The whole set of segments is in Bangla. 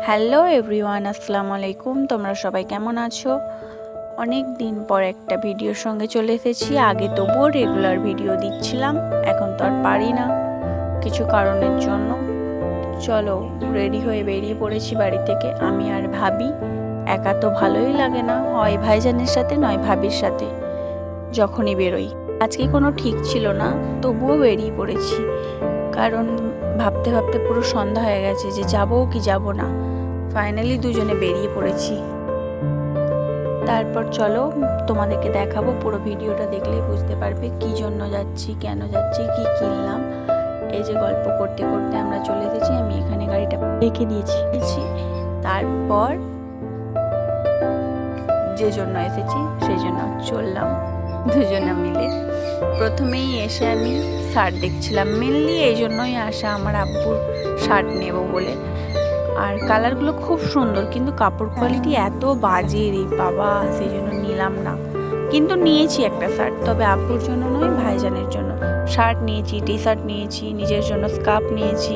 হ্যালো এভরিওয়ান, আসসালামু আলাইকুম। তোমরা সবাই কেমন আছো? অনেক দিন পর একটা ভিডিওর সঙ্গে চলে এসেছি। আগে তবুও রেগুলার ভিডিও দিচ্ছিলাম, এখন তো আর পারি না কিছু কারণের জন্য। চলো, রেডি হয়ে বেরিয়ে পড়েছি বাড়ি থেকে। আমি আর ভাবি। একা তো ভালোই লাগে না, হয় ভাইজানের সাথে নয় ভাবির সাথে যখনই বেরোই। আজকে কোনো ঠিক ছিল না, তবুও বেরিয়ে পড়েছি। কারণ ভাবতে ভাবতে পুরো সন্ধ্যা হয়ে গেছে যে যাবো কি যাব না। ফাইনালি দুজনে বেরিয়ে পড়েছি। তারপর চলো তোমাদেরকে দেখাবো, পুরো ভিডিওটা দেখলেই বুঝতে পারবে কি জন্য যাচ্ছি, কেন যাচ্ছি, কি কিনলাম। এই যে গল্প করতে করতে আমরা চলে এসেছি। আমি এখানে গাড়িটা রেখে দিয়েছি। তারপর যে জন্য এসেছি সেই জন্য চললাম দুজনে মিলে। প্রথমেই এসে আমি শার্ট দেখছিলাম, মেনলি এই জন্যই আসা, আমার আব্বুর শার্ট নেব বলে। আর কালারগুলো খুব সুন্দর, কিন্তু কাপড় কোয়ালিটি এত বাজে রে বাবা, সেই জন্য নিলাম না। কিন্তু নিয়েছি একটা শার্ট, তবে আব্বুর জন্য নয়, ভাইজানের জন্য শার্ট নিয়েছি, টি শার্ট নিয়েছি, নিজের জন্য স্কার্ফ নিয়েছি।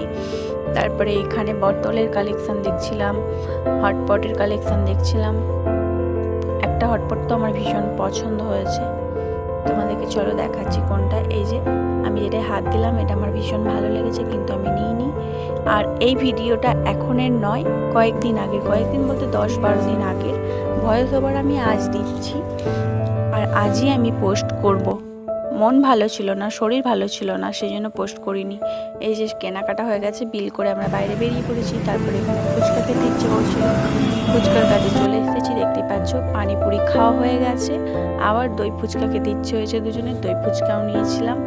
তারপরে এখানে বোতলের কালেকশন দেখছিলাম, হটপটের কালেকশন দেখছিলাম। একটা হটপট তো আমার ভীষণ পছন্দ হয়েছে, তোমাদেরকে চলো দেখাচ্ছি কোনটা। এই যে আমি যেটা হাত দিলাম, এটা আমার ভীষণ ভালো লেগেছে, কিন্তু আমি নিইনি। আর এই ভিডিওটা এখনের নয়, কয়েকদিন বলতে 10-12 দিন আগের ভয়েস ওভার আমি আজ দিচ্ছি। আর আজই আমি পোস্ট করব। মন ভালো ছিল না, শরীর ভালো ছিল না, সেই জন্য পোস্ট করিনি। এই যে কেনাকাটা হয়ে গেছে, বিল করে আমরা বাইরে বেরিয়ে পড়েছি। তারপরে এখানে ফুচকা খেতে ইচ্ছে করছিল, ফুচকার কাছে চলে এসেছি। দেখতে পাচ্ছ পানিপুরি খাওয়া হয়ে গেছে, আবার দই ফুচকা খেতে ইচ্ছে হয়েছে দুজনের, দই ফুচকাও নিয়েছিলাম।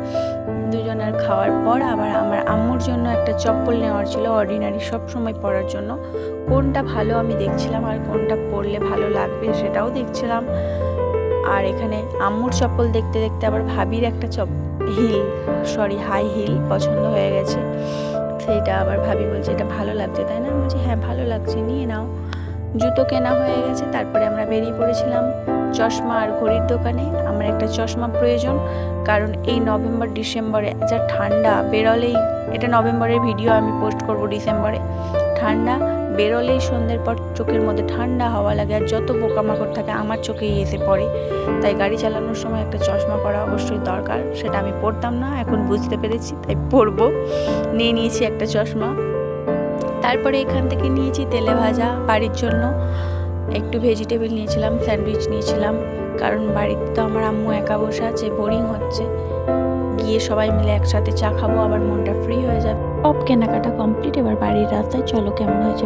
দুজনের খাওয়ার পর আবার আমার আম্মুর জন্য একটা চপ্পল নেওয়ার ছিল, অর্ডিনারি সব সময় পরার জন্য। কোনটা ভালো আমি দেখছিলাম, আর কোনটা পরলে ভালো লাগবে সেটাও দেখছিলাম। আর এখানে আম্মুর চপ্পল দেখতে দেখতে আবার ভাবির একটা হাই হিল পছন্দ হয়ে গেছে। সেইটা আবার ভাবি বলছে এটা ভালো লাগছে, তাই না? বলছি হ্যাঁ ভালো লাগছে, নিয়ে নাও। জুতো কেনা হয়ে গেছে। তারপরে আমরা বেরিয়ে পড়েছিলাম চশমা আর ঘড়ির দোকানে। আমার একটা চশমা প্রয়োজন, কারণ এই নভেম্বর ডিসেম্বরে যা ঠান্ডা, বেরোলেই, এটা নভেম্বরের ভিডিও আমি পোস্ট করব ডিসেম্বরে, ঠান্ডা বেরোলেই সন্ধ্যের পর চোখের মধ্যে ঠান্ডা হাওয়া লাগে, আর যত পোকামাকড় থাকে আমার চোখেই এসে পড়ে। তাই গাড়ি চালানোর সময় একটা চশমা পরা অবশ্যই দরকার। সেটা আমি পরতাম না, এখন বুঝতে পেরেছি, তাই পরবো। নিয়ে নিয়েছি একটা চশমা। তারপরে এখান থেকে নিয়েছি তেলে ভাজা বাড়ির জন্য, একটু ভেজিটেবল নিয়েছিলাম, স্যান্ডউইচ নিয়েছিলাম। কারণ বাড়িতে তো আমার আম্মু একা বসে আছে, বোরিং হচ্ছে। গিয়ে সবাই মিলে একসাথে চা খাবো, আবার মনটা ফ্রি হয়ে যাবে। সব কেনাকাটা কমপ্লিট, এবার বাড়ির রাস্তায়। চলো কেমন হয়েছে